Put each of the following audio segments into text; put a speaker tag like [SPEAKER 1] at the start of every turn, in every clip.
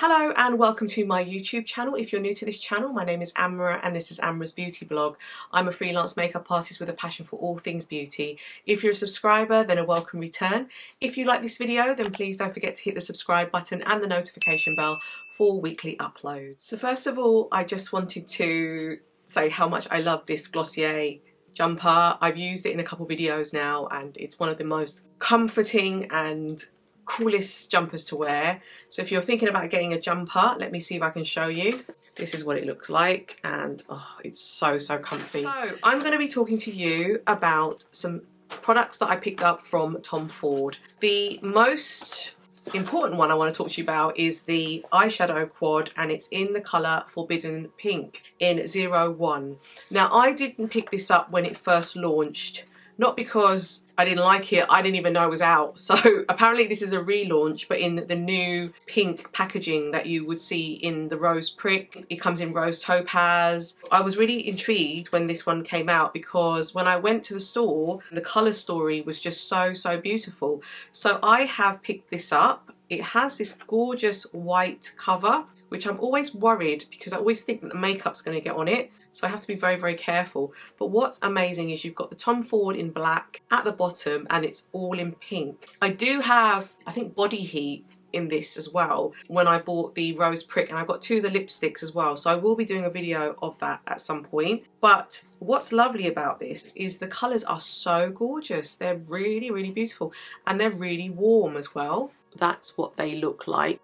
[SPEAKER 1] Hello and welcome to my YouTube channel. If you're new to this channel, my name is Amra and this is Amra's Beauty Blog. I'm a freelance makeup artist with a passion for all things beauty. If you're a subscriber, then a welcome return. If you like this video, then please don't forget to hit the subscribe button and the notification bell for weekly uploads. So first of all, I just wanted to say how much I love this Glossier jumper. I've used it in a couple videos now and it's one of the most comforting and coolest jumpers to wear. So if you're thinking about getting a jumper, let me see if I can show you. This is what it looks like and oh, it's so comfy. So I'm going to be talking to you about some products that I picked up from Tom Ford. The most important one I want to talk to you about is the eyeshadow quad, and it's in the colour Forbidden Pink in 01. Now I didn't pick this up when it first launched, not because I didn't like it, I didn't even know it was out. So apparently this is a relaunch, but in the new pink packaging that you would see in the rose prick. It comes in rose topaz. I was really intrigued when this one came out because when I went to the store, the colour story was just so beautiful. So I have picked this up. It has this gorgeous white cover, which I'm always worried because I always think that the makeup's going to get on it. So I have to be very careful. But what's amazing is you've got the Tom Ford in black at the bottom and it's all in pink. I do have, I think, body heat in this as well when I bought the rose prick, and I got two of the lipsticks as well. So I will be doing a video of that at some point. But what's lovely about this is the colours are so gorgeous. They're really beautiful and they're really warm as well. That's what they look like.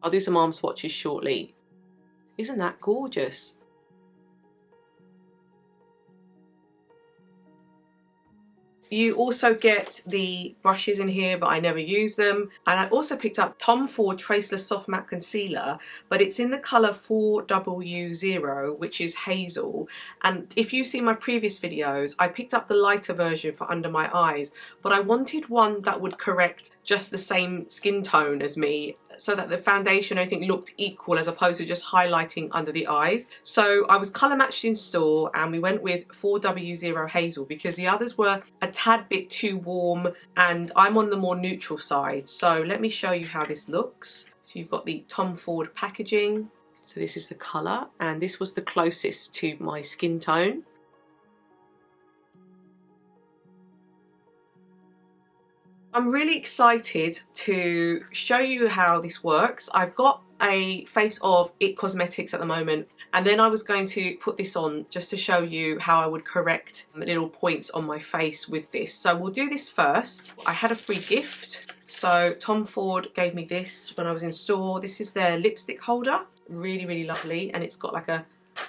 [SPEAKER 1] I'll do some arm swatches shortly. Isn't that gorgeous? You also get the brushes in here, but I never use them. And I also picked up Tom Ford Traceless Soft Matte Concealer, but it's in the colour 4W0, which is Hazel. And if you've seen my previous videos, I picked up the lighter version for under my eyes, but I wanted one that would correct just the same skin tone as me, so that the foundation, I think, looked equal as opposed to just highlighting under the eyes. So I was colour matched in store and we went with 4W0 Hazel because the others were a tad bit too warm and I'm on the more neutral side. So let me show you how this looks. So you've got the Tom Ford packaging. So this is the colour and this was the closest to my skin tone. I'm really excited to show you how this works. I've got a face of IT Cosmetics at the moment, and then I was going to put this on just to show you how I would correct little points on my face with this. So we'll do this first. I had a free gift. So Tom Ford gave me this when I was in store. This is their lipstick holder. Really lovely, and it's got like a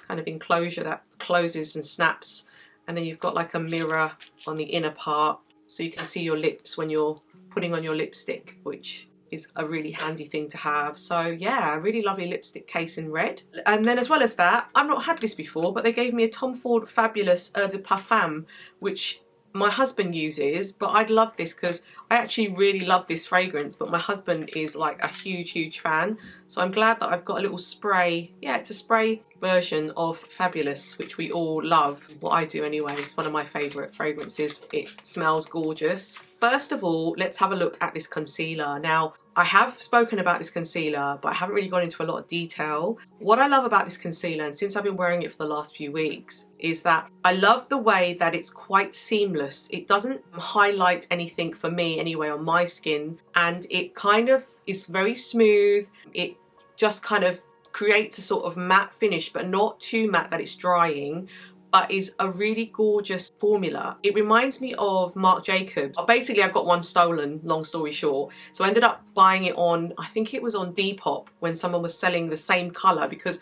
[SPEAKER 1] kind of enclosure that closes and snaps, and then you've got like a mirror on the inner part, so you can see your lips when you're putting on your lipstick, which is a really handy thing to have. So yeah, a really lovely lipstick case in red. And then as well as that, I've not had this before, but they gave me a Tom Ford Fabulous Eau de Parfum, which my husband uses, but I'd love this because I actually really love this fragrance, but my husband is like a huge fan. So I'm glad that I've got a little spray. Yeah, it's a spray version of Fabulous, which we all love. What I do anyway. It's one of my favourite fragrances. It smells gorgeous. First of all, let's have a look at this concealer. Now, I have spoken about this concealer, but I haven't really gone into a lot of detail. What I love about this concealer, and since I've been wearing it for the last few weeks, is that I love the way that it's quite seamless. It doesn't highlight anything for me anyway on my skin, and it kind of is very smooth. It just kind of creates a sort of matte finish, but not too matte that it's drying, but is a really gorgeous formula. It reminds me of Marc Jacobs. Basically, I got one stolen, long story short. So I ended up buying it on, I think it was on Depop when someone was selling the same colour, because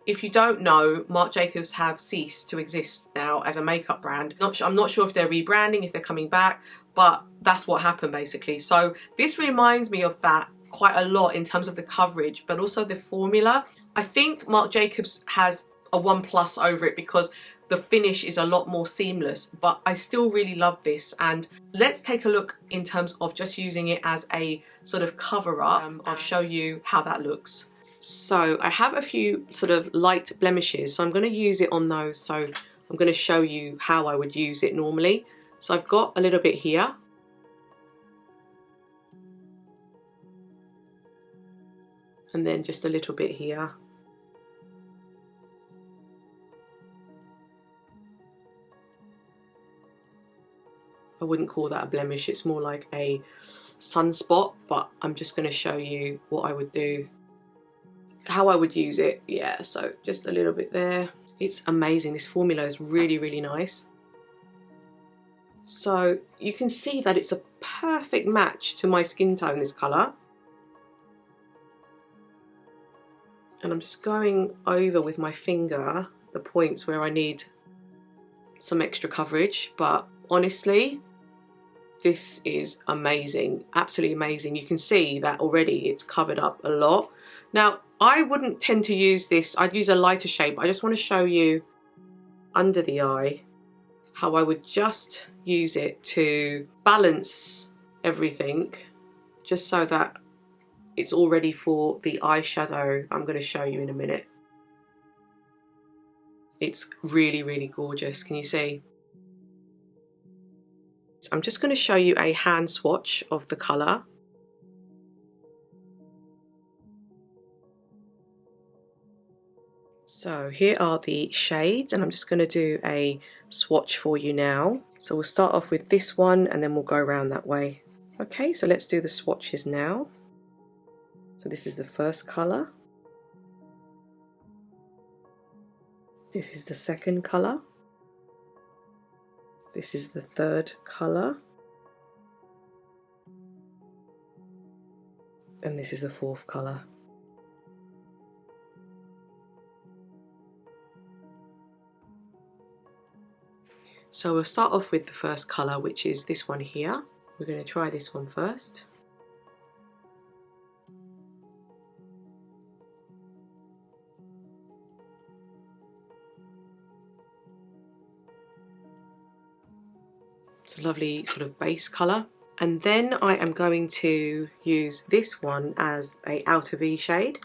[SPEAKER 1] if you don't know, Marc Jacobs have ceased to exist now as a makeup brand. I'm not sure if they're rebranding, if they're coming back, but that's what happened basically. So this reminds me of that quite a lot in terms of the coverage, but also the formula. I think Marc Jacobs has a 1+ over it because the finish is a lot more seamless, but I still really love this. And let's take a look in terms of just using it as a sort of cover up. I'll show you how that looks. So I have a few sort of light blemishes, so I'm going to use it on those. So I'm going to show you how I would use it normally. So I've got a little bit here. and then just a little bit here. I wouldn't call that a blemish, it's more like a sunspot, but I'm just going to show you what I would do, how I would use it. Yeah, so just a little bit there. It's amazing. This formula is really, really nice. So you can see that it's a perfect match to my skin tone, this colour. And I'm just going over with my finger the points where I need some extra coverage, but honestly, this is amazing, absolutely amazing. You can see that already it's covered up a lot. Now, I wouldn't tend to use this, I'd use a lighter shade, but I just want to show you under the eye how I would just use it to balance everything, just so that it's all ready for the eyeshadow I'm going to show you in a minute. It's really, really gorgeous, can you see? I'm just going to show you a hand swatch of the colour. So here are the shades, and I'm just going to do a swatch for you now. So we'll start off with this one and then we'll go around that way. Okay, so let's do the swatches now. So this is the first colour. This is the second colour. This is the third colour. And this is the fourth colour. So we'll start off with the first colour, which is this one here. We're going to try this one first. It's a lovely sort of base colour. And then I am going to use this one as a outer V shade.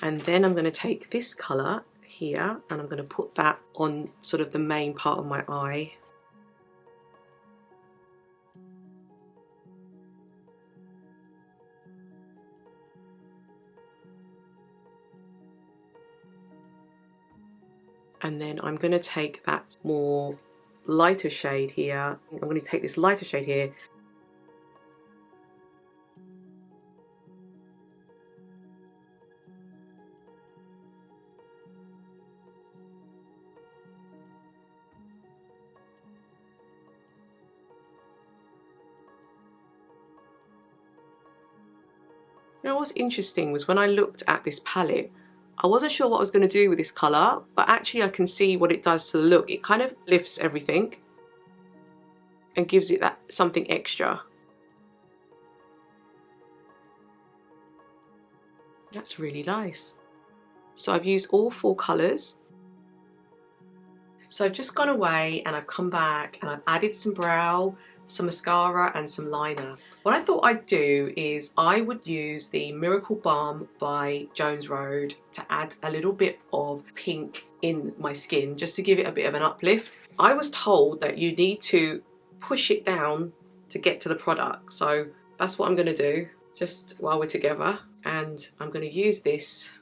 [SPEAKER 1] And then I'm going to take this colour here and I'm going to put that on sort of the main part of my eye. And then I'm going to take that more lighter shade here. I'm going to take this lighter shade here. You know what's interesting was when I looked at this palette, I wasn't sure what I was going to do with this colour, but actually I can see what it does to the look. It kind of lifts everything and gives it that something extra. That's really nice. So I've used all four colours. So I've just gone away and I've come back and I've added some brow, some mascara and some liner. What I thought I'd do is I would use the Miracle Balm by Jones Road to add a little bit of pink in my skin, just to give it a bit of an uplift. I was told that you need to push it down to get to the product, so that's what I'm going to do just while we're together. And I'm going to use this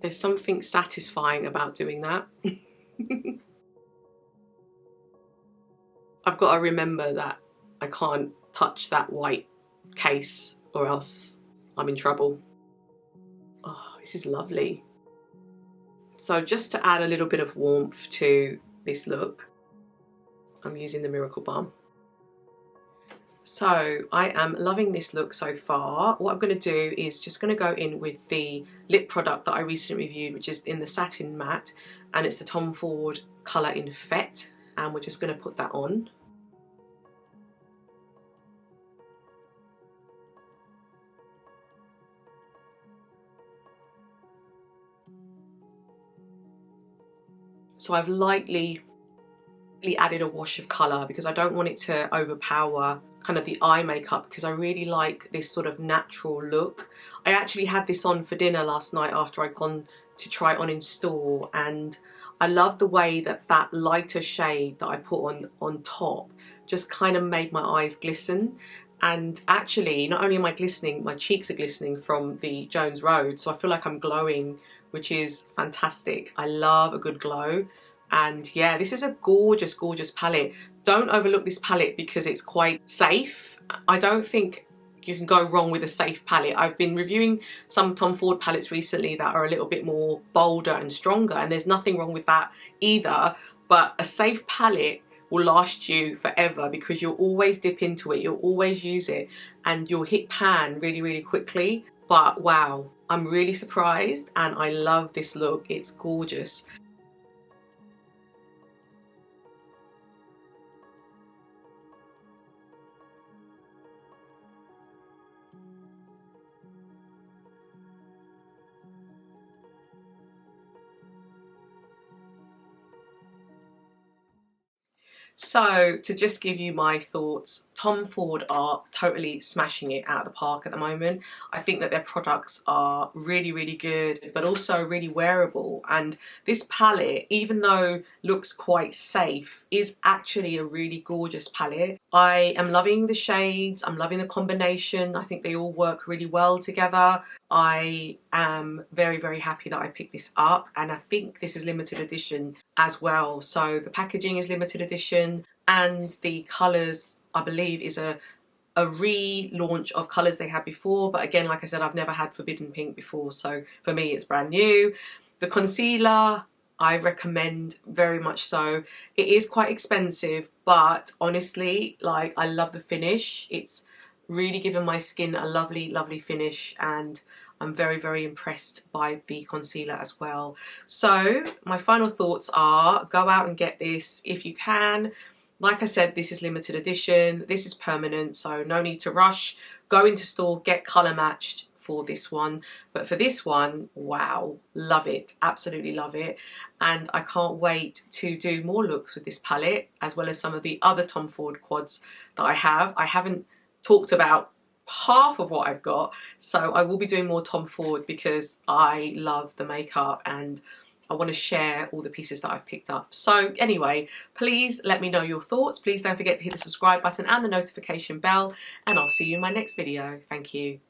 [SPEAKER 1] There's something satisfying about doing that. I've got to remember that I can't touch that white case or else I'm in trouble. Oh, this is lovely. So just to add a little bit of warmth to this look, I'm using the Miracle Balm. So I am loving this look so far. What I'm going to do is just going to go in with the lip product that I recently reviewed, which is in the Satin Matte, and it's the Tom Ford colour in FETE, and we're just going to put that on. So I've lightly really added a wash of colour because I don't want it to overpower kind of the eye makeup, because I really like this sort of natural look. I actually had this on for dinner last night after I'd gone to try it on in store, and I love the way that that lighter shade that I put on top just kind of made my eyes glisten. And actually, not only am I glistening, my cheeks are glistening from the Jones Road, so I feel like I'm glowing, which is fantastic. I love a good glow. And yeah, this is a gorgeous, gorgeous palette. Don't overlook this palette because it's quite safe. I don't think you can go wrong with a safe palette. I've been reviewing some Tom Ford palettes recently that are a little bit more bolder and stronger, and there's nothing wrong with that either. But a safe palette will last you forever because you'll always dip into it, you'll always use it, and you'll hit pan really, really quickly. But wow, I'm really surprised and I love this look. It's gorgeous. So to just give you my thoughts, Tom Ford are totally smashing it out of the park at the moment. I think that their products are really, really good, but also really wearable. And this palette, even though looks quite safe, is actually a really gorgeous palette. I am loving the shades, I'm loving the combination. I think they all work really well together. I am very, very happy that I picked this up, and I think this is limited edition as well. So the packaging is limited edition, and the colours, I believe, is a relaunch of colours they had before. But again, like I said, I've never had Forbidden Pink before, so for me it's brand new. The concealer, I recommend very much so. It is quite expensive, but honestly, like, I love the finish. It's really given my skin a lovely, lovely finish, and I'm very, very impressed by the concealer as well. So my final thoughts are, go out and get this if you can. Like I said, this is limited edition, this is permanent, so no need to rush. Go into store, get colour matched for this one. But for this one, wow, love it, absolutely love it. And I can't wait to do more looks with this palette, as well as some of the other Tom Ford quads that I have. I haven't talked about half of what I've got, so I will be doing more Tom Ford because I love the makeup and I want to share all the pieces that I've picked up. So anyway, please let me know your thoughts. Please don't forget to hit the subscribe button and the notification bell, and I'll see you in my next video. Thank you.